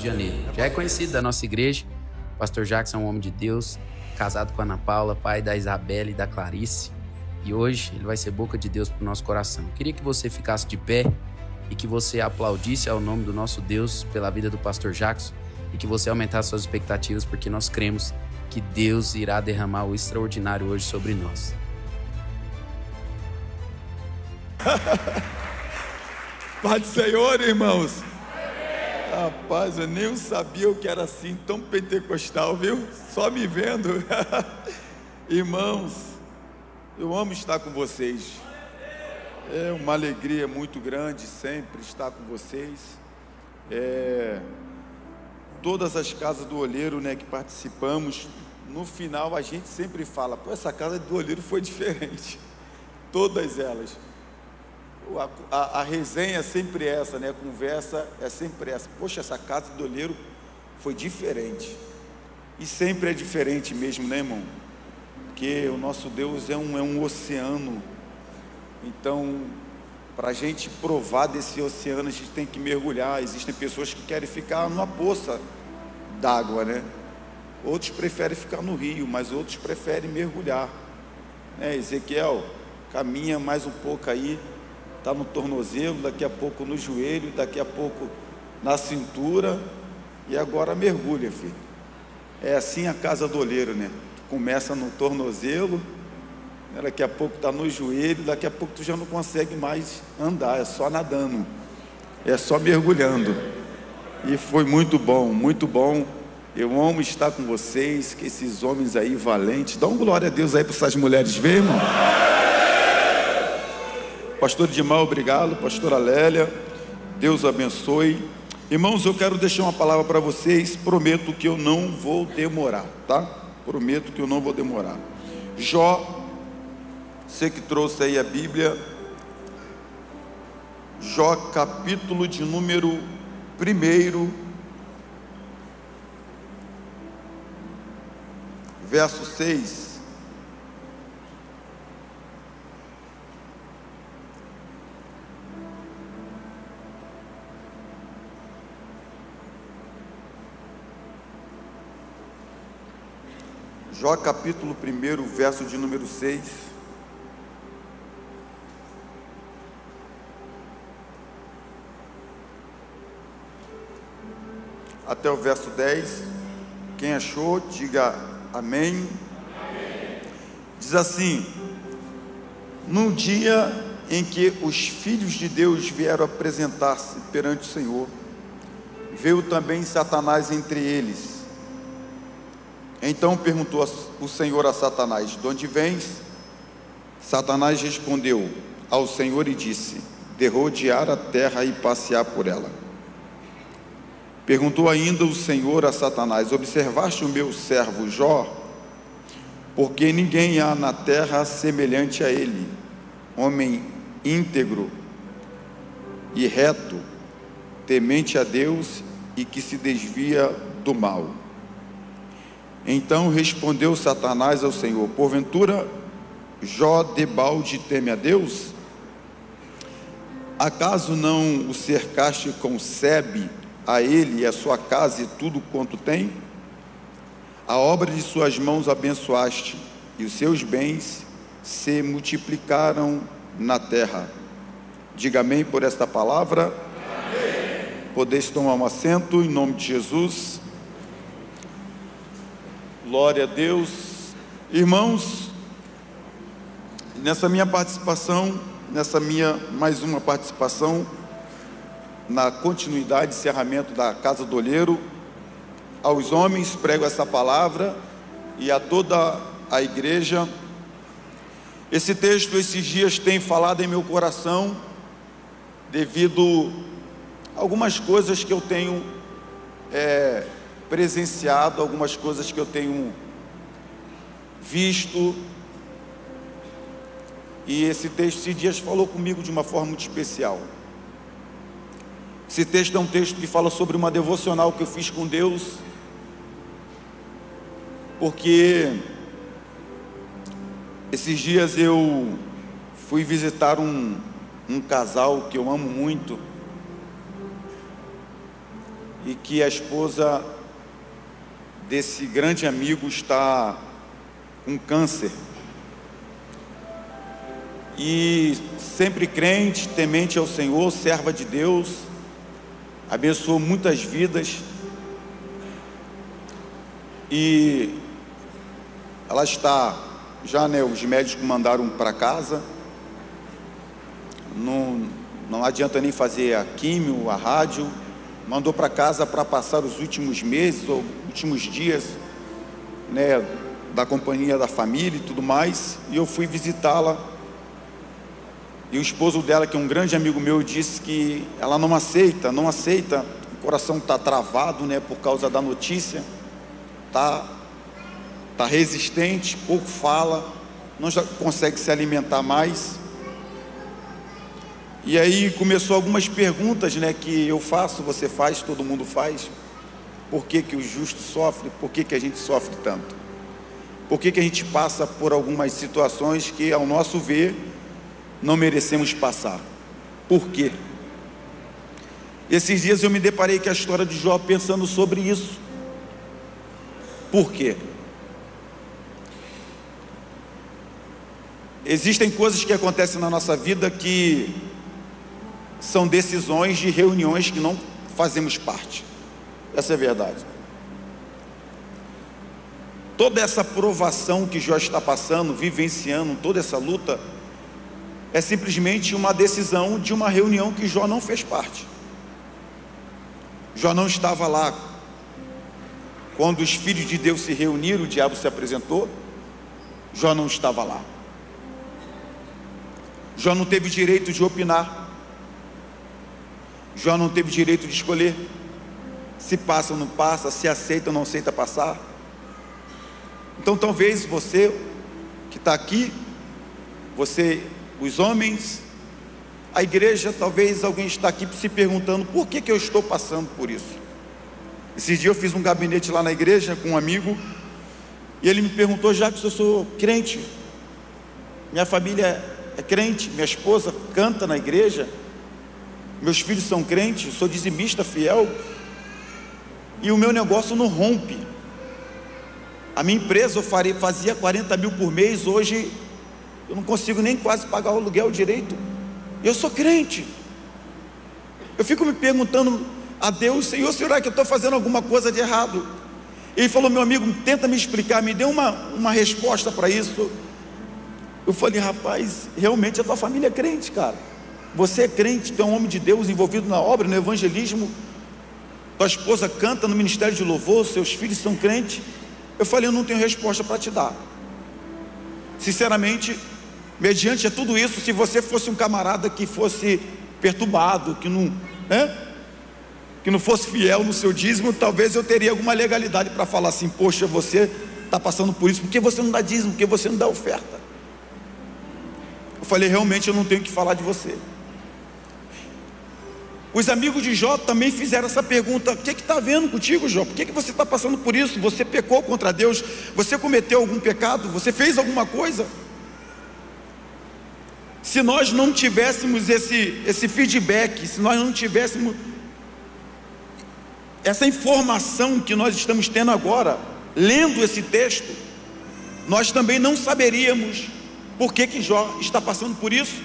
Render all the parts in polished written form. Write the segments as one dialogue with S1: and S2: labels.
S1: de Janeiro. Já é conhecido da nossa igreja. O pastor Jackson é um homem de Deus, casado com a Ana Paula, pai da Isabela e da Clarice. E hoje ele vai ser boca de Deus para o nosso coração. Eu queria que você ficasse de pé e que você aplaudisse ao nome do nosso Deus pela vida do pastor Jackson e que você aumentasse suas expectativas, porque nós cremos que Deus irá derramar o extraordinário hoje sobre nós.
S2: Paz do Senhor, irmãos. Rapaz, eu nem sabia o que era assim, tão pentecostal, viu? Só me vendo. Irmãos, eu amo estar com vocês. É uma alegria muito grande sempre estar com vocês. Todas as casas do olheiro, né, que participamos, no final a gente sempre fala: pô, essa casa do olheiro foi diferente. Todas elas. A resenha é sempre essa, né? A conversa é sempre essa. Poxa, essa casa do olheiro foi diferente. E sempre é diferente mesmo, né, irmão? Porque o nosso Deus é um oceano. Então, para a gente provar desse oceano, a gente tem que mergulhar. Existem pessoas que querem ficar numa poça d'água, né? Outros preferem ficar no rio, mas outros preferem mergulhar, né? Ezequiel, caminha mais um pouco aí, está no tornozelo, daqui a pouco no joelho, daqui a pouco na cintura, e agora mergulha, filho. É assim a casa do olheiro, né? Tu começa no tornozelo, daqui a pouco está no joelho, daqui a pouco tu já não consegue mais andar, é só nadando, é só mergulhando. E foi muito bom, muito bom. Eu amo estar com vocês, que esses homens aí valentes. Dá uma glória a Deus aí para essas mulheres ver, irmão. Pastor Edmar, obrigado. Pastora Lélia, Deus abençoe. Irmãos, eu quero deixar uma palavra para vocês. Prometo que eu não vou demorar, tá? Prometo que eu não vou demorar. Jó, você que trouxe aí a Bíblia, Jó, capítulo de número 1, verso 6. Jó capítulo 1, verso de número 6. Até o verso 10. Quem achou, diga amém. Amém. Diz assim: no dia em que os filhos de Deus vieram apresentar-se perante o Senhor, veio também Satanás entre eles. Então perguntou o Senhor a Satanás: de onde vens? Satanás respondeu ao Senhor e disse: de rodear a terra e passear por ela. Perguntou ainda o Senhor a Satanás: observaste o meu servo Jó? Porque ninguém há na terra semelhante a ele, homem íntegro e reto, temente a Deus e que se desvia do mal. Então respondeu Satanás ao Senhor: porventura Jó debalde teme a Deus? Acaso não o cercaste com sebe, a ele e a sua casa e tudo quanto tem? A obra de suas mãos abençoaste, e os seus bens se multiplicaram na terra. Diga amém por esta palavra. Amém. Podeis tomar um assento em nome de Jesus. Glória a Deus. Irmãos, nessa minha participação, mais uma participação na continuidade, encerramento da Casa do Olheiro, aos homens prego essa palavra e a toda a igreja. Esse texto, esses dias, tem falado em meu coração devido a algumas coisas que eu tenho presenciado, algumas coisas que eu tenho visto, e esse texto, esses dias, falou comigo de uma forma muito especial. Esse texto é um texto que fala sobre uma devocional que eu fiz com Deus, porque esses dias eu fui visitar um casal que eu amo muito, e que a esposa desse grande amigo está com câncer. E sempre crente, temente ao Senhor, serva de Deus, abençoou muitas vidas. E ela está, já, né, os médicos mandaram para casa, não adianta nem fazer a químio, a rádio, mandou para casa para passar os últimos meses, ou últimos dias, né, da companhia da família e tudo mais. E eu fui visitá-la, e o esposo dela, que é um grande amigo meu, disse que ela não aceita, o coração está travado, né, por causa da notícia, tá resistente, pouco fala, não já consegue se alimentar mais. E aí começou algumas perguntas, né, que eu faço, você faz, todo mundo faz. Por que que o justo sofre? Por que que a gente sofre tanto? Por que que a gente passa por algumas situações que, ao nosso ver, não merecemos passar? Por quê? Esses dias eu me deparei com a história de Jó, pensando sobre isso. Por quê? Existem coisas que acontecem na nossa vida que são decisões de reuniões que não fazemos parte. Essa é a verdade. Toda essa provação que Jó está passando, vivenciando, toda essa luta, é simplesmente uma decisão de uma reunião que Jó não fez parte. Jó não estava lá quando os filhos de Deus se reuniram, o diabo se apresentou. Jó não estava lá. Jó não teve direito de opinar. Jó não teve direito de escolher se passa ou não passa, se aceita ou não aceita passar. Então talvez você que está aqui, você, os homens, a igreja, talvez alguém está aqui se perguntando: por que que eu estou passando por isso? Esses dias eu fiz um gabinete lá na igreja com um amigo, e ele me perguntou: já que eu sou crente, minha família é crente, minha esposa canta na igreja, meus filhos são crentes, sou dizimista fiel, e o meu negócio não rompe. A minha empresa eu fazia 40 mil por mês, hoje eu não consigo nem quase pagar o aluguel direito. Eu sou crente. Eu fico me perguntando a Deus: Senhor, será que eu estou fazendo alguma coisa de errado? Ele falou: meu amigo, tenta me explicar, me dê uma resposta para isso. Eu falei: rapaz, realmente a tua família é crente, cara. Você é crente, tu é um homem de Deus envolvido na obra, no evangelismo. Tua esposa canta no ministério de louvor, seus filhos são crentes. Eu falei: eu não tenho resposta para te dar. Sinceramente, mediante a tudo isso, se você fosse um camarada que fosse perturbado, que não fosse fiel no seu dízimo, talvez eu teria alguma legalidade para falar assim: poxa, você está passando por isso, por que você não dá dízimo, por que você não dá oferta? Eu falei: realmente eu não tenho que falar de você. Os amigos de Jó também fizeram essa pergunta: o que está havendo contigo, Jó? Por que você está passando por isso? Você pecou contra Deus? Você cometeu algum pecado? Você fez alguma coisa? Se nós não tivéssemos esse feedback, se nós não tivéssemos essa informação que nós estamos tendo agora, lendo esse texto, nós também não saberíamos por que Jó está passando por isso.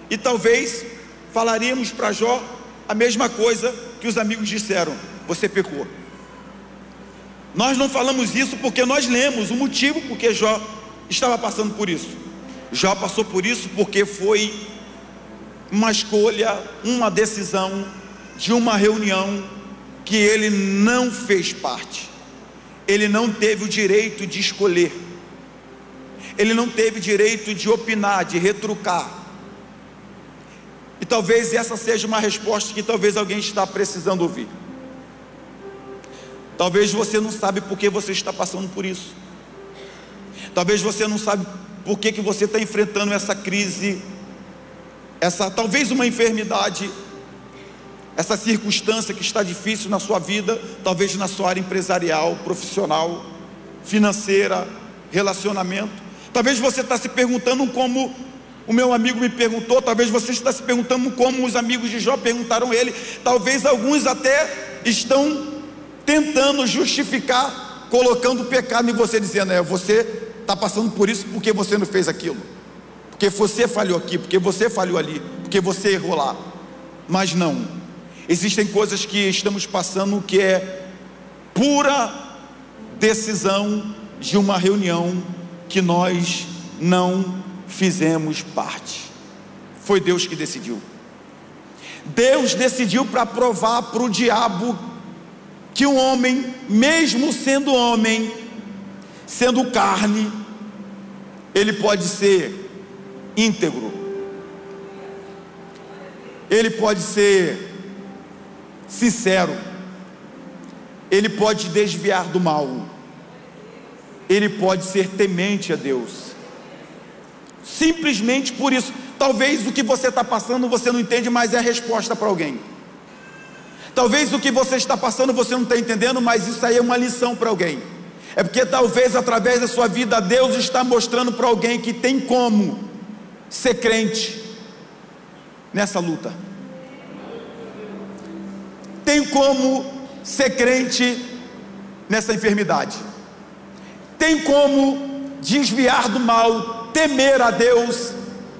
S2: E talvez falaríamos para Jó a mesma coisa que os amigos disseram: você pecou. Nós não falamos isso porque nós lemos o motivo porque Jó estava passando por isso. Jó passou por isso porque foi uma escolha, uma decisão de uma reunião que ele não fez parte. Ele não teve o direito de escolher, ele não teve direito de opinar, de retrucar. E talvez essa seja uma resposta que talvez alguém está precisando ouvir. Talvez você não sabe por que você está passando por isso. Talvez você não sabe por que você está enfrentando essa crise, talvez uma enfermidade, essa circunstância que está difícil na sua vida, talvez na sua área empresarial, profissional, financeira, relacionamento. Talvez você está se perguntando como o meu amigo me perguntou, talvez você está se perguntando como os amigos de Jó perguntaram a ele. Talvez alguns até estão tentando justificar, colocando o pecado em você, dizendo: você está passando por isso porque você não fez aquilo, porque você falhou aqui, porque você falhou ali, porque você errou lá. Mas não, existem coisas que estamos passando que é pura decisão de uma reunião que nós não fizemos parte. Foi Deus que decidiu. Deus decidiu para provar para o diabo que o homem, mesmo sendo homem, sendo carne, ele pode ser íntegro, ele pode ser sincero, ele pode desviar do mal, ele pode ser temente a Deus. Simplesmente por isso. Talvez o que você está passando você não entende, mas é a resposta para alguém. Talvez o que você está passando você não está entendendo, mas isso aí é uma lição para alguém. É porque talvez através da sua vida Deus está mostrando para alguém que tem como ser crente nessa luta, tem como ser crente nessa enfermidade, tem como desviar do mal, temer a Deus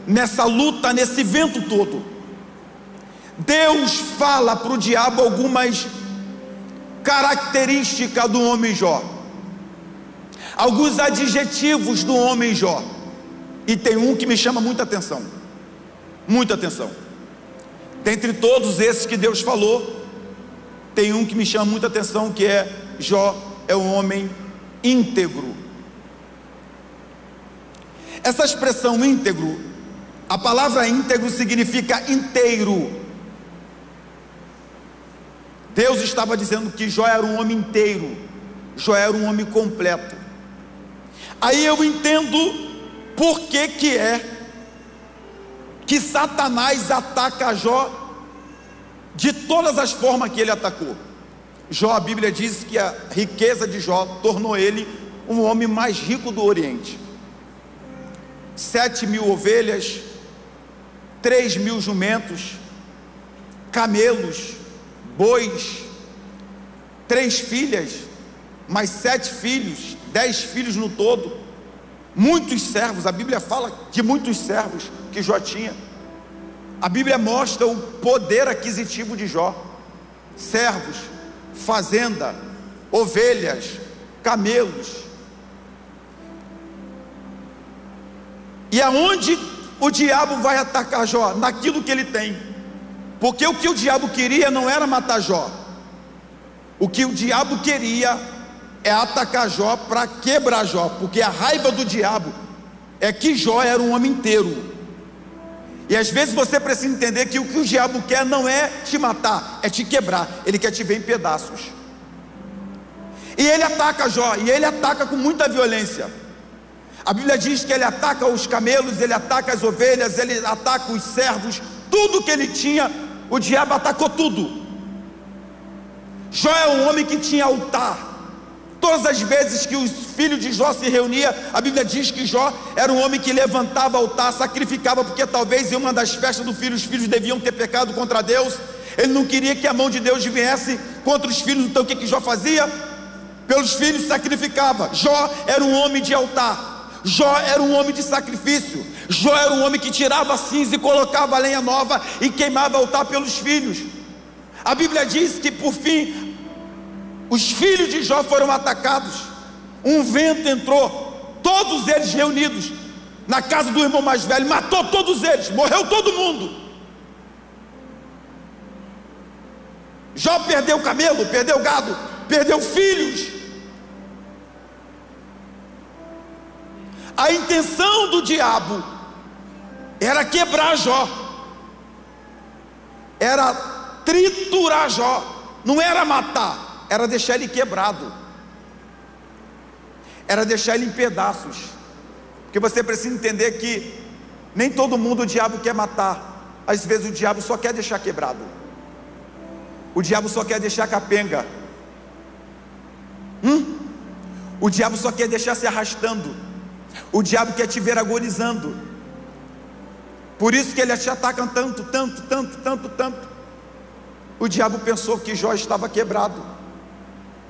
S2: nessa luta, nesse vento todo. Deus fala para o diabo algumas características do homem Jó, alguns adjetivos do homem Jó, e tem um que me chama muita atenção, muita atenção. Dentre todos esses que Deus falou, tem um que me chama muita atenção, que é: Jó é um homem íntegro. Essa expressão íntegro, a palavra íntegro significa inteiro. Deus estava dizendo que Jó era um homem inteiro, Jó era um homem completo. Aí eu entendo por que que Satanás ataca Jó de todas as formas que ele atacou. Jó, a Bíblia diz que a riqueza de Jó tornou ele um homem mais rico do Oriente. 7.000 ovelhas, 3.000 jumentos, camelos, bois, 3 filhas, mais 7 filhos, 10 filhos no todo, muitos servos. A Bíblia fala de muitos servos que Jó tinha. A Bíblia mostra o poder aquisitivo de Jó: servos, fazenda, ovelhas, camelos. E aonde o diabo vai atacar Jó? Naquilo que ele tem. Porque o que o diabo queria não era matar Jó. O que o diabo queria é atacar Jó para quebrar Jó. Porque a raiva do diabo é que Jó era um homem inteiro. E às vezes você precisa entender que o que o diabo quer não é te matar, é te quebrar. Ele quer te ver em pedaços. E ele ataca Jó, e ele ataca com muita violência. A Bíblia diz que ele ataca os camelos, ele ataca as ovelhas, ele ataca os servos, tudo que ele tinha, o diabo atacou tudo. Jó é um homem que tinha altar. Todas as vezes que os filhos de Jó se reuniam, a Bíblia diz que Jó era um homem que levantava altar, sacrificava, porque talvez em uma das festas do filho, os filhos deviam ter pecado contra Deus. Ele não queria que a mão de Deus viesse contra os filhos. Então o que Jó fazia? Pelos filhos sacrificava. Jó era um homem de altar. Jó era um homem de sacrifício. Jó era um homem que tirava a cinza e colocava a lenha nova e queimava altar pelos filhos. A Bíblia diz que por fim os filhos de Jó foram atacados. Um vento entrou, todos eles reunidos na casa do irmão mais velho, matou todos eles, morreu todo mundo. Jó perdeu camelo, perdeu gado, perdeu filhos. A intenção do diabo era quebrar Jó, era triturar Jó, não era matar, era deixar ele quebrado, era deixar ele em pedaços. Porque você precisa entender que nem todo mundo o diabo quer matar. Às vezes o diabo só quer deixar quebrado, o diabo só quer deixar capenga, o diabo só quer deixar se arrastando, o diabo quer te ver agonizando. Por isso que ele te ataca tanto. O diabo pensou que Jó estava quebrado,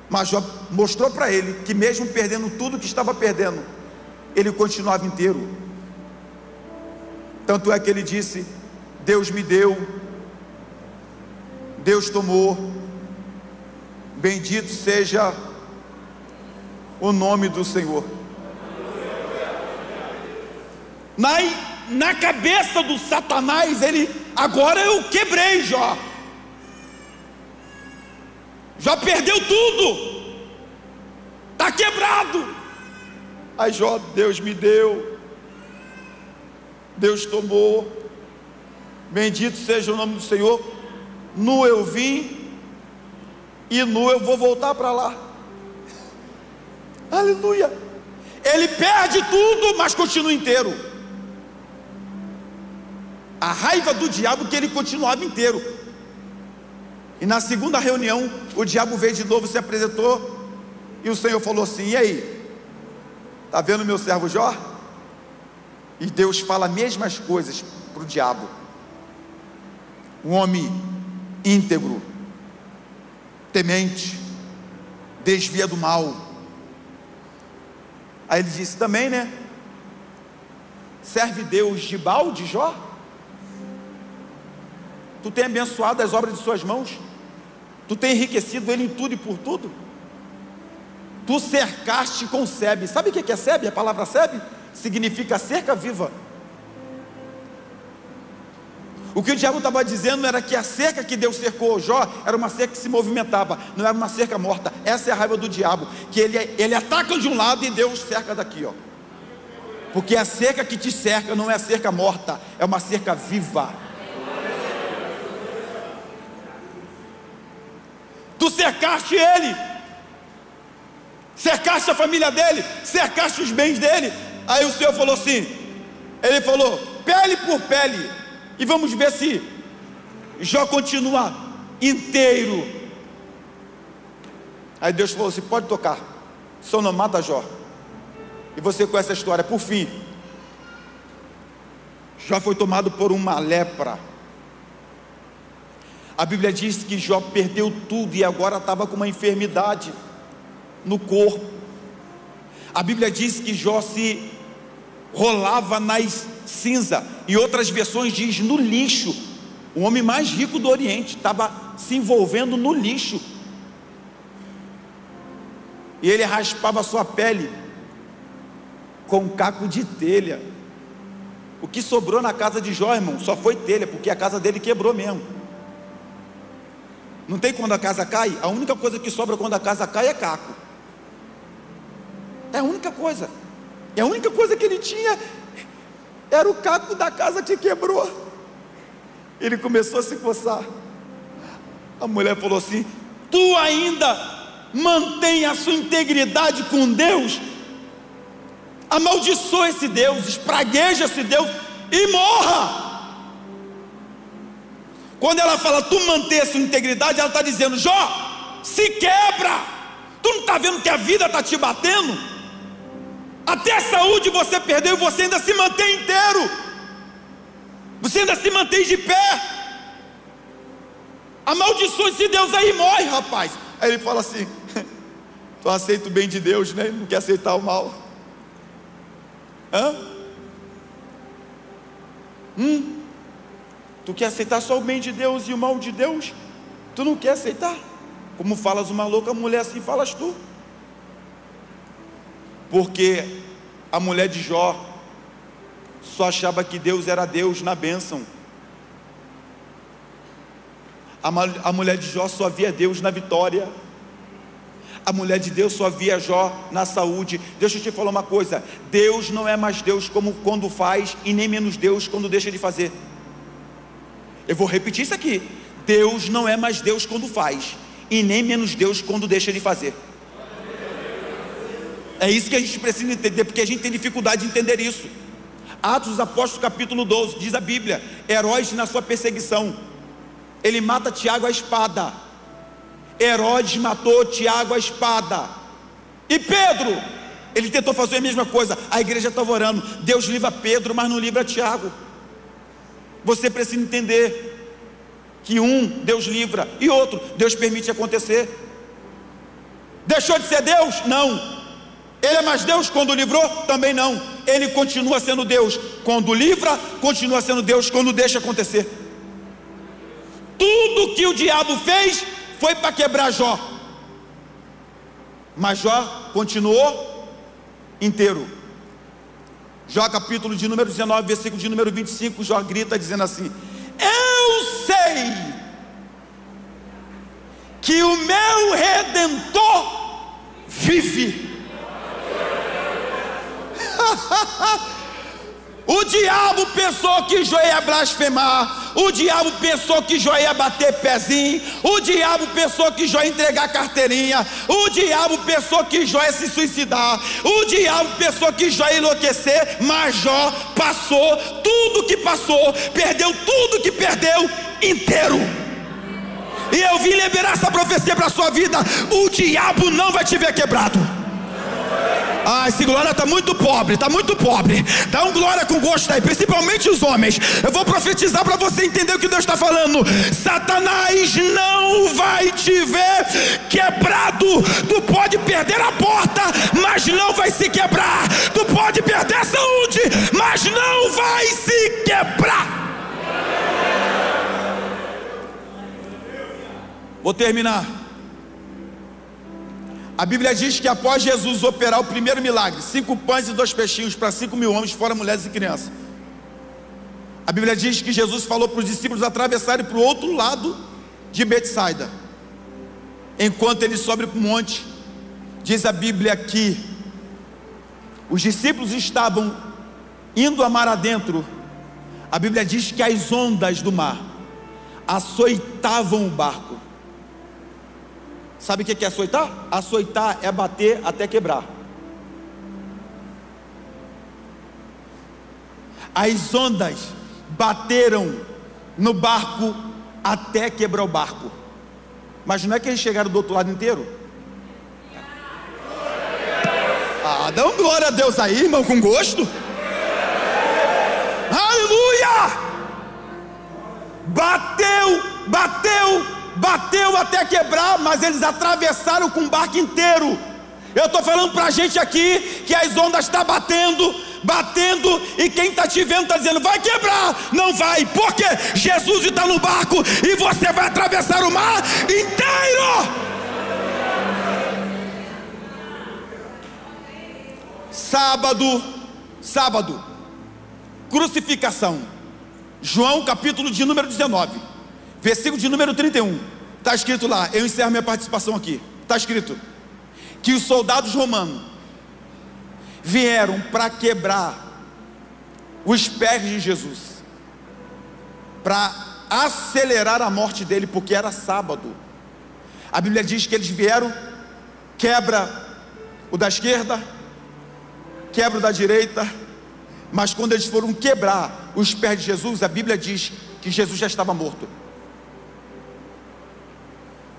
S2: mas Jó mostrou para ele que mesmo perdendo tudo que estava perdendo, ele continuava inteiro. Tanto é que ele disse: Deus me deu, Deus tomou, bendito seja o nome do Senhor. Na cabeça do Satanás, ele: agora eu quebrei Jó. Jó perdeu tudo, está quebrado. Aí Jó: Deus me deu, Deus tomou, bendito seja o nome do Senhor. Nu eu vim e nu eu vou voltar para lá. Aleluia. Ele perde tudo, mas continua inteiro. A raiva do diabo que ele continuava inteiro. E na segunda reunião, o diabo veio de novo, se apresentou, e o Senhor falou assim: e aí, está vendo meu servo Jó? E Deus fala as mesmas coisas para o diabo. Um homem íntegro, temente, desvia do mal. Aí ele disse também, né? Serve Deus de balde, Jó? Tu tem abençoado as obras de suas mãos, tu tem enriquecido ele em tudo e por tudo. Tu cercaste com sebe. Sabe o que é sebe? A palavra sebe significa cerca viva. O que o diabo estava dizendo era que a cerca que Deus cercou Jó era uma cerca que se movimentava, não era uma cerca morta. Essa é a raiva do diabo, que ele ataca de um lado e Deus cerca daqui, ó. Porque a cerca que te cerca não é a cerca morta, é uma cerca viva. Tu cercaste ele, cercaste a família dele, cercaste os bens dele. Aí o Senhor falou assim, ele falou: pele por pele, e vamos ver se Jó continua inteiro. Aí Deus falou assim: pode tocar, só não mata Jó. E você conhece a história. Por fim, Jó foi tomado por uma lepra. A Bíblia diz que Jó perdeu tudo e agora estava com uma enfermidade no corpo. A Bíblia diz que Jó se rolava nas cinzas, e outras versões diz no lixo. O homem mais rico do Oriente estava se envolvendo no lixo, e ele raspava a sua pele com um caco de telha. O que sobrou na casa de Jó, irmão, só foi telha, porque a casa dele quebrou mesmo. Não tem quando a casa cai? A única coisa que sobra quando a casa cai é caco. É a única coisa. E a única coisa que ele tinha era o caco da casa que quebrou. Ele começou a se coçar. A mulher falou assim: tu ainda mantém a sua integridade com Deus? Amaldiçoa esse Deus, espragueja esse Deus e morra. Quando ela fala tu manter a sua integridade, ela está dizendo: Jó, se quebra. Tu não está vendo que a vida está te batendo? Até a saúde você perdeu e você ainda se mantém inteiro, você ainda se mantém de pé. Amaldiçoa esse Deus aí e morre, rapaz. Aí ele fala assim: tu aceita o bem de Deus, né? Não quer aceitar o mal. Tu quer aceitar só o bem de Deus e o mal de Deus? Tu não quer aceitar? Como falas uma louca mulher, assim falas tu. Porque a mulher de Jó só achava que Deus era Deus na bênção. A mulher de Jó só via Deus na vitória. A mulher de Deus só via Jó na saúde. Deixa eu te falar uma coisa: Deus não é mais Deus como quando faz, e nem menos Deus quando deixa de fazer. Eu vou repetir isso aqui: Deus não é mais Deus quando faz, e nem menos Deus quando deixa de fazer. É isso que a gente precisa entender, porque a gente tem dificuldade de entender isso. Atos dos Apóstolos capítulo 12, diz a Bíblia: Herodes na sua perseguição, ele mata Tiago à espada. Herodes matou Tiago à espada. E Pedro, ele tentou fazer a mesma coisa. A igreja estava orando: Deus livra Pedro, mas não livra Tiago. Você precisa entender que um Deus livra e outro Deus permite acontecer. Deixou de ser Deus? Não. Ele é mais Deus quando livrou? Também não. Ele continua sendo Deus quando livra, continua sendo Deus quando deixa acontecer. Tudo que o diabo fez foi para quebrar Jó, mas Jó continuou inteiro. Jó capítulo de número 19, versículo de número 25, Jó grita dizendo assim: eu sei que o meu Redentor vive. O diabo pensou que Jó ia blasfemar, o diabo pensou que Jó ia bater pezinho, o diabo pensou que Jó ia entregar carteirinha, o diabo pensou que Jó ia se suicidar, o diabo pensou que Jó ia enlouquecer, mas Jó passou tudo que passou, perdeu tudo que perdeu inteiro. E eu vim liberar essa profecia para a sua vida: o diabo não vai te ver quebrado. Ah, esse glória está muito pobre, está muito pobre. Dá um glória com gosto aí, principalmente os homens. Eu vou profetizar para você entender o que Deus está falando. Satanás não vai te ver quebrado. Tu pode perder a porta, mas não vai se quebrar. Tu pode perder a saúde, mas não vai se quebrar. Vou terminar. A Bíblia diz que após Jesus operar o primeiro milagre, 5 pães e 2 peixinhos para 5.000 homens, fora mulheres e crianças, a Bíblia diz que Jesus falou para os discípulos atravessarem para o outro lado de Betsaida. Enquanto ele sobe para o monte, diz a Bíblia que os discípulos estavam indo a mar adentro. A Bíblia diz que as ondas do mar açoitavam o barco. Sabe o que é açoitar? Açoitar é bater até quebrar. As ondas bateram no barco até quebrar o barco. Mas não é que eles chegaram do outro lado inteiro? Ah, dá um glória a Deus aí, irmão, com gosto. Aleluia! Bateu até quebrar, mas eles atravessaram com o barco inteiro. Eu estou falando para a gente aqui que as ondas estão batendo, e quem está te vendo está dizendo: vai quebrar. Não vai, porque Jesus está no barco e você vai atravessar o mar inteiro. Sábado, crucificação. João capítulo de número 19, versículo de número 31, está escrito lá. Eu encerro minha participação aqui. Está escrito que os soldados romanos vieram para quebrar os pés de Jesus, para acelerar a morte dele, porque era sábado. A Bíblia diz que eles vieram, quebra o da esquerda, quebra o da direita, mas quando eles foram quebrar os pés de Jesus, a Bíblia diz que Jesus já estava morto.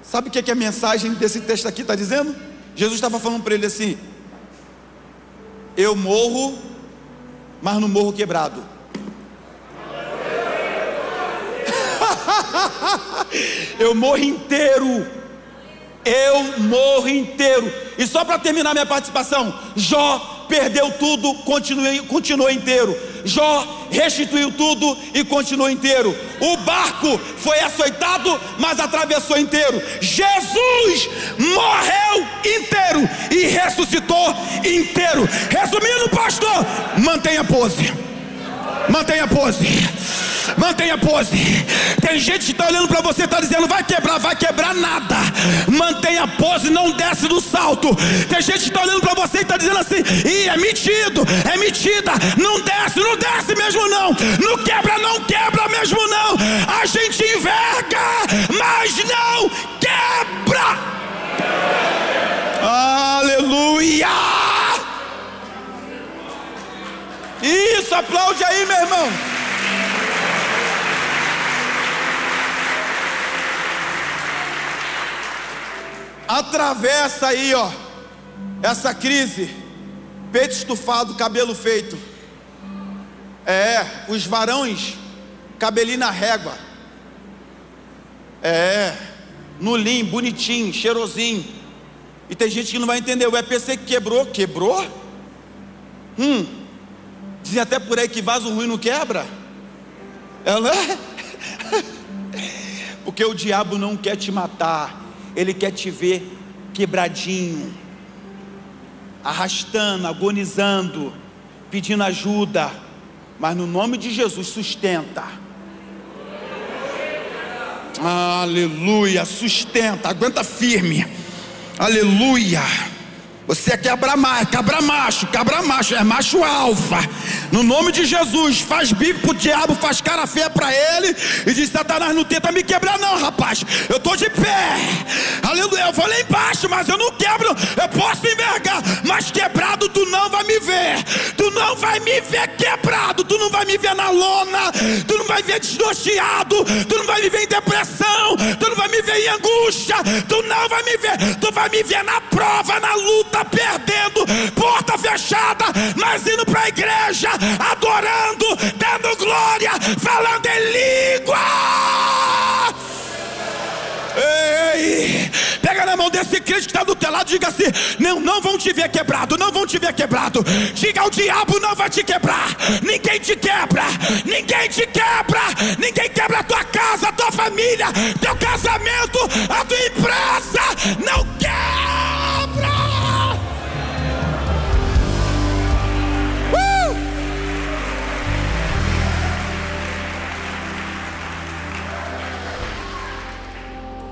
S2: Sabe o que a mensagem desse texto aqui está dizendo? Jesus estava falando para ele assim: eu morro, mas não morro quebrado. Eu morro inteiro. E só para terminar minha participação, Jó perdeu tudo, continuou inteiro. Jó restituiu tudo e continuou inteiro. O barco foi açoitado, mas atravessou inteiro. Jesus morreu inteiro e ressuscitou inteiro. Resumindo, pastor, mantenha a pose. Tem gente que está olhando para você e está dizendo: vai quebrar nada. Mantenha a pose, não desce do salto. Tem gente que está olhando para você e está dizendo assim: ih, é metida, não desce mesmo não. Não quebra mesmo não. A gente enverga, mas não quebra. Aleluia! Isso, aplaude aí, meu irmão. Atravessa aí, ó, essa crise. Peito estufado, cabelo feito. Os varões, cabelinho na régua. No lim, bonitinho, cheirosinho. E tem gente que não vai entender. O EPC quebrou. Dizem até por aí que vaso ruim não quebra. Porque o diabo não quer te matar, ele quer te ver quebradinho, arrastando, agonizando, pedindo ajuda. Mas no nome de Jesus, sustenta. Aleluia, sustenta, aguenta firme. Aleluia. Você é cabra macho, é macho alfa. No nome de Jesus, faz bico pro diabo, faz cara feia pra ele e diz: Satanás, não tenta me quebrar não, rapaz. Eu tô de pé. Aleluia, eu vou lá embaixo, mas eu não quebro. Eu posso envergar, mas quebrado tu não vai me ver. Tu não vai me ver quebrado. Tu não vai me ver na lona. Tu não vai me ver desnorteado. Tu não vai me ver em depressão. Tu não vai me ver em angústia. Tu não vai me ver. Tu vai me ver na prova, na luta, perdendo, porta fechada, mas indo para a igreja, adorando, dando glória, falando em língua. Ei, pega na mão desse crente que está do teu lado e diga assim: não vão te ver quebrado, não vão te ver quebrado. Diga: o diabo não vai te quebrar. Ninguém te quebra, ninguém te quebra. Ninguém quebra a tua casa, a tua família, teu casamento, a tua empresa. Não quebra.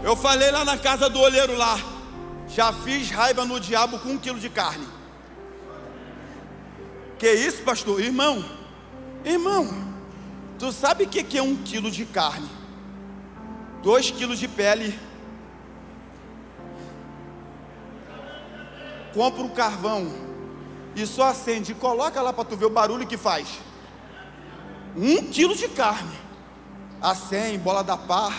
S2: Eu falei lá na casa do olheiro lá, já fiz raiva no diabo com 1 quilo de carne. Que isso, pastor? Irmão, tu sabe o que é 1 quilo de carne? 2 quilos de pele. Compra um carvão e só acende e coloca lá para tu ver o barulho que faz. 1 quilo de carne. Acende, bola da pá.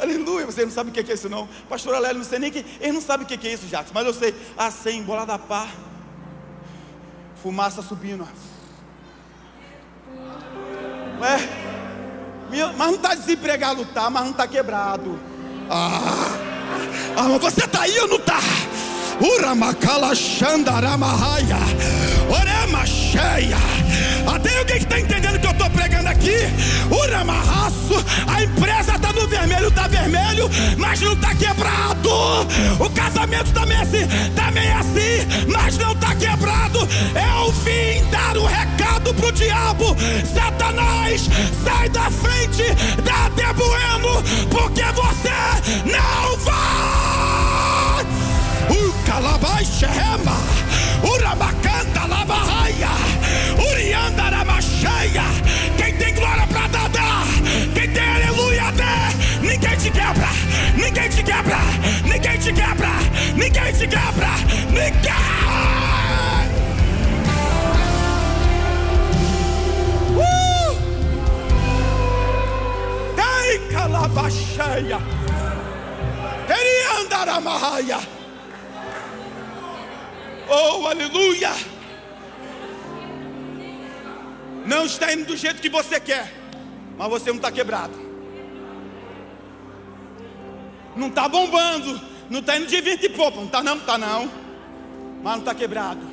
S2: Aleluia, você não sabe o que é isso não. Pastor Alélio, não sei nem que. Ele não sabe o que é isso, Jackson, mas eu sei. Acende, bola da pá. Fumaça subindo. Mas não está desempregado, tá? Mas não está quebrado. Mas você está aí ou não está? Uramacala Xandaramahaya. Orema cheia. Até alguém que está entendendo que eu estou pregando aqui? Uramarraço. A empresa está no vermelho, está vermelho, mas não está quebrado. O casamento também é assim, mas não está quebrado. Eu vim dar um recado pro diabo: Satanás, sai da frente da Debueno, porque você não vai. Calabai Shema, Urabacanta Lavahaya, Urianda Ramacheia. Quem tem glória pra dar, quem tem aleluia, dê. Ninguém te quebra, ninguém te quebra, ninguém te quebra, ninguém te quebra, ninguém. Tem Calabacheia, Urianda Ramahaya. Oh, aleluia. Não está indo do jeito que você quer, mas você não está quebrado. Não está bombando, não está indo de 20 e pouco. Não está não, mas não está quebrado.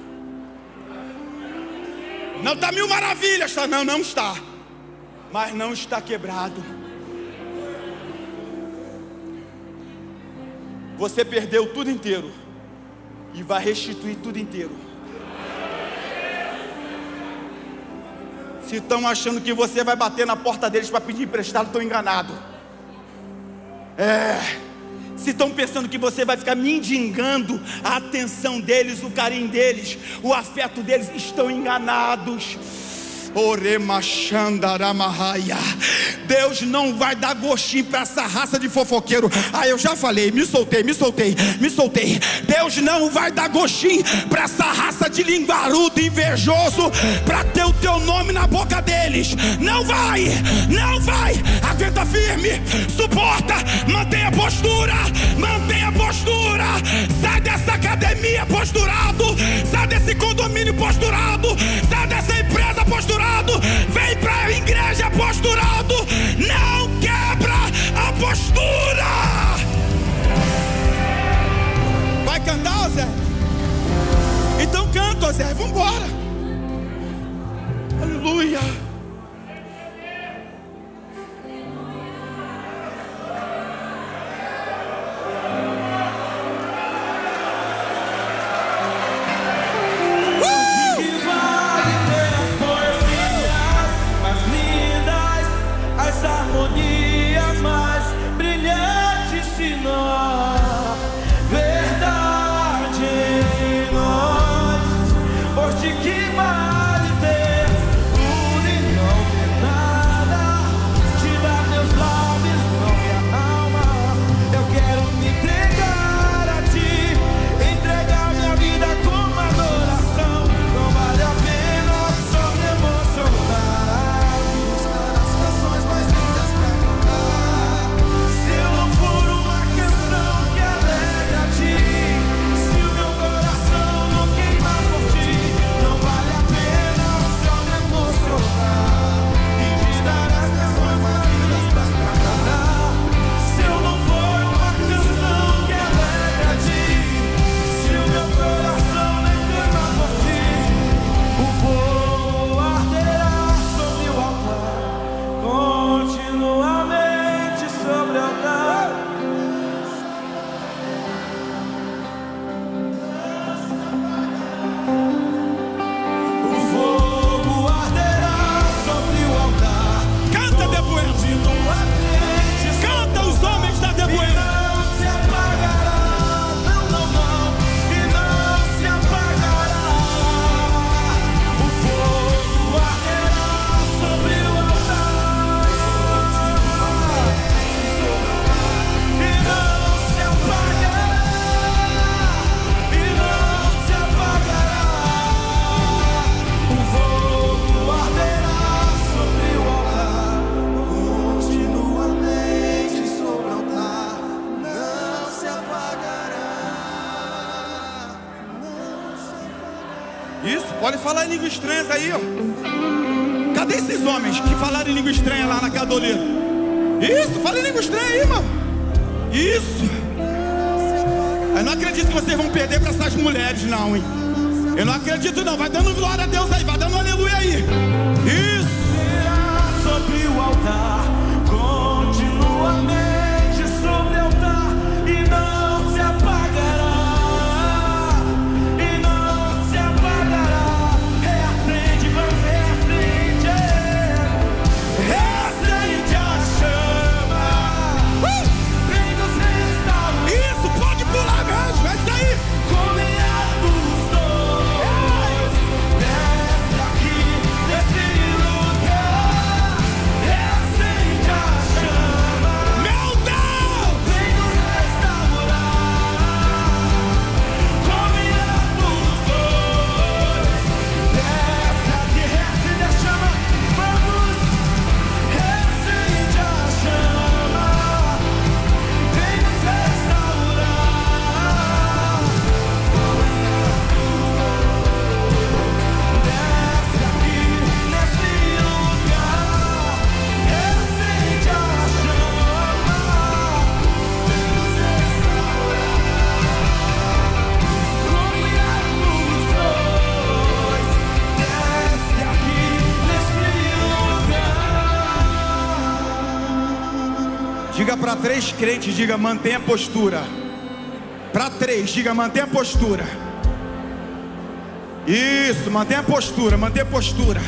S2: Não está 1000 maravilhas, tá? Não está, mas não está quebrado. Você perdeu tudo inteiro e vai restituir tudo inteiro. Se estão achando que você vai bater na porta deles para pedir emprestado, estão enganados. Se estão pensando que você vai ficar mendigando a atenção deles, o carinho deles, o afeto deles, estão enganados. Deus não vai dar gostinho para essa raça de fofoqueiro. Eu já falei, me soltei. Deus não vai dar gostinho para essa raça de linguarudo invejoso, para ter o teu nome na boca deles. Não vai. Aguenta firme, suporta, mantenha a postura. Sai dessa academia posturado, sai desse condomínio posturado, sai dessa empresa posturado. Vem pra igreja posturado. Não quebra. José, vamos embora. Aleluia. Isso, pode falar em língua estranha aí, ó. Cadê esses homens que falaram em língua estranha lá na casa do oleiro? Isso, fala em língua estranha aí, irmão. Isso. Eu não acredito que vocês vão perder para essas mulheres, não, hein? Eu não acredito, não. Vai dando glória a Deus aí, vai dando aleluia aí. Isso.
S3: Sobre o altar, continuamente sobre o altar, e não se apagará.
S2: Diga para 3 crentes, diga, mantenha a postura. Para 3, diga, mantenha a postura. Isso, mantenha a postura, mantenha a postura.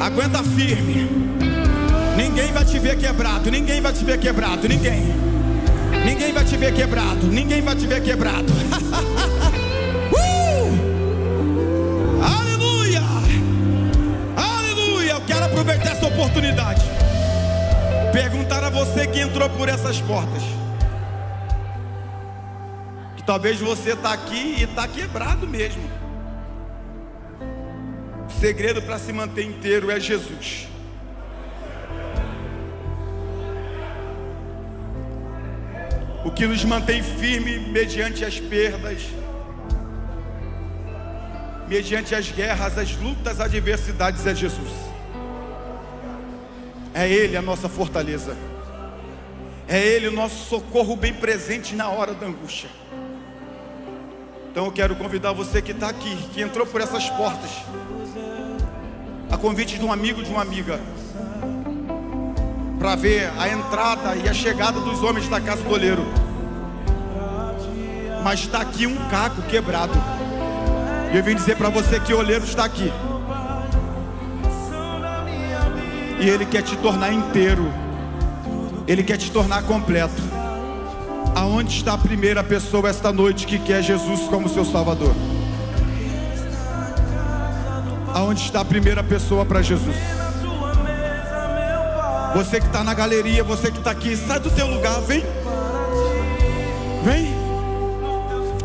S2: Aguenta firme. Ninguém vai te ver quebrado, ninguém vai te ver quebrado, ninguém. Ninguém vai te ver quebrado, ninguém vai te ver quebrado. Aleluia! Aleluia! Eu quero aproveitar essa oportunidade. Perguntar a você que entrou por essas portas, que talvez você está aqui e está quebrado mesmo. O segredo para se manter inteiro é Jesus. O que nos mantém firme mediante as perdas, mediante as guerras, as lutas, as adversidades é Jesus. É Ele a nossa fortaleza. É Ele o nosso socorro bem presente na hora da angústia. Então eu quero convidar você que está aqui, que entrou por essas portas, a convite de um amigo, de uma amiga, para ver a entrada e a chegada dos homens da casa do oleiro. Mas está aqui um caco quebrado, e eu vim dizer para você que o oleiro está aqui, e ele quer te tornar inteiro, ele quer te tornar completo. Aonde está a primeira pessoa esta noite que quer Jesus como seu Salvador? Aonde está a primeira pessoa para Jesus? Você que está na galeria, você que está aqui, sai do teu lugar, vem. Vem.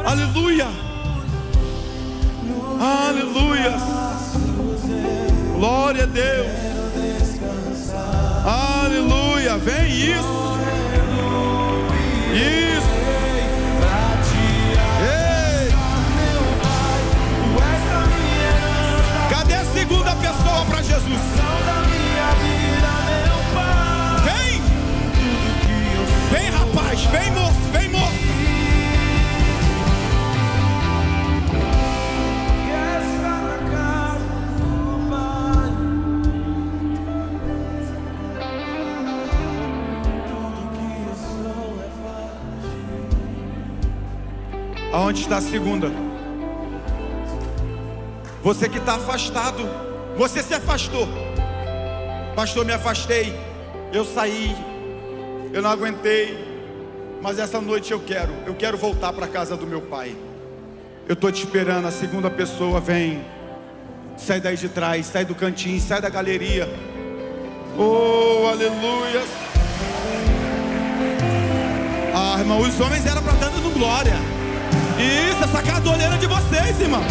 S2: Aleluia. Aleluia. Glória a Deus. Aleluia. Vem isso. Isso. Ei. Cadê a segunda pessoa para Jesus? Vem. Vem, rapaz. Vem, moço. Vem, moço. Aonde está a segunda? Você que está afastado, você se afastou. Pastor, me afastei, eu saí, eu não aguentei, mas essa noite eu quero voltar para a casa do meu pai. Eu estou te esperando. A segunda pessoa vem. Sai daí de trás, sai do cantinho, sai da galeria. Oh, aleluia. Ah, irmão, os homens eram para estar dando glória. Isso, essa casa do oleiro é de vocês, irmão.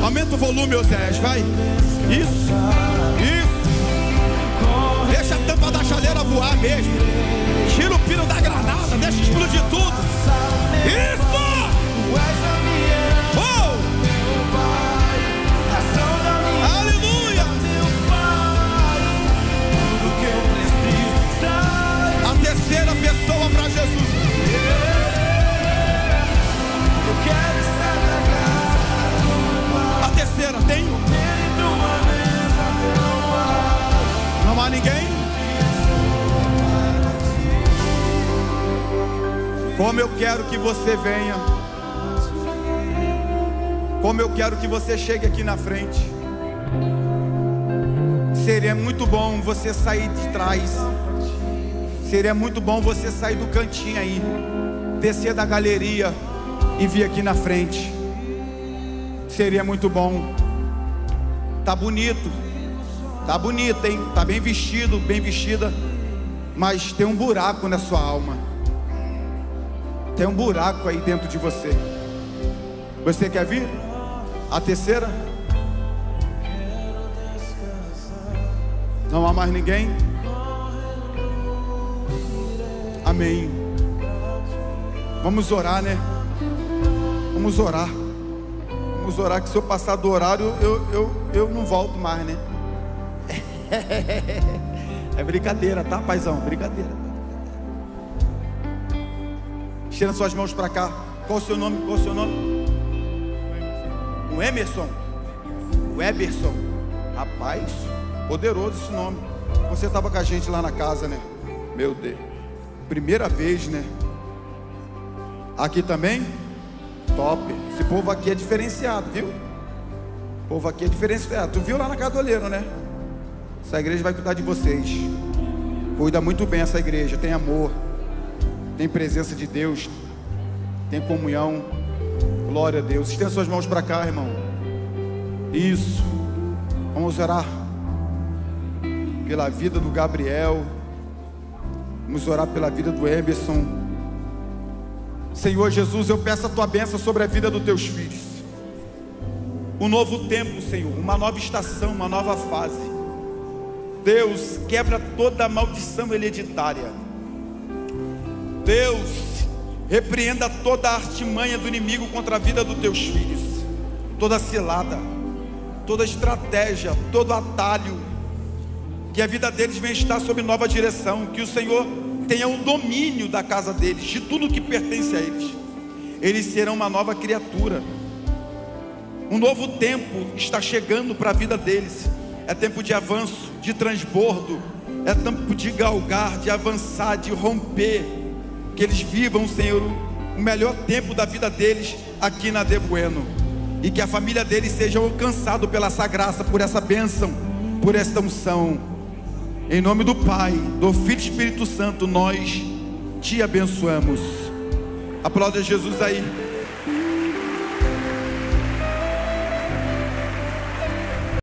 S2: Aumenta o volume, Osés, vai. Isso, isso. Deixa a tampa da chaleira voar mesmo. Tira o pino da granada, deixa explodir tudo. Isso! Oh! Aleluia! A terceira pessoa para Jesus. A terceira tem? Não há ninguém? Como eu quero que você venha. Como eu quero que você chegue aqui na frente. Seria muito bom você sair de trás. Seria muito bom você sair do cantinho aí, descer da galeria e vir aqui na frente. Seria muito bom. Tá bonito. Tá bonito, hein? Tá bem vestido, bem vestida. Mas tem um buraco na sua alma. Tem um buraco aí dentro de você. Você quer vir? A terceira? Não há mais ninguém? Amém. Vamos orar, né? Vamos orar. Vamos orar, que se eu passar do horário eu não volto mais, né? É brincadeira, tá, paizão? Brincadeira. Estenda suas mãos para cá. Qual o seu nome? Qual o seu nome? O Emerson. O Eberson. Rapaz, poderoso esse nome. Você estava com a gente lá na casa, né? Meu Deus. Primeira vez, né? Aqui também? Top. Esse povo aqui é diferenciado, viu? O povo aqui é diferenciado. Tu viu lá na casa do oleiro, né? Essa igreja vai cuidar de vocês. Cuida muito bem essa igreja. Tem amor, tem presença de Deus, tem comunhão. Glória a Deus. Estenda suas mãos para cá, irmão. Isso. Vamos orar pela vida do Gabriel. Vamos orar pela vida do Emerson. Senhor Jesus, eu peço a tua bênção sobre a vida dos teus filhos. Um novo tempo, Senhor, uma nova estação, uma nova fase. Deus, quebra toda a maldição hereditária. Deus, repreenda toda a artimanha do inimigo contra a vida dos teus filhos. Toda cilada, toda estratégia, todo atalho. Que a vida deles venha estar sob nova direção. Que o Senhor tenha o domínio da casa deles, de tudo que pertence a eles. Eles serão uma nova criatura. Um novo tempo está chegando para a vida deles. É tempo de avanço, de transbordo. É tempo de galgar, de avançar, de romper. Que eles vivam, Senhor, o melhor tempo da vida deles aqui na De Bueno. E que a família deles seja alcançada pela essa graça, por essa bênção, por esta unção. Em nome do Pai, do Filho e Espírito Santo, nós te abençoamos. Aplauda Jesus aí.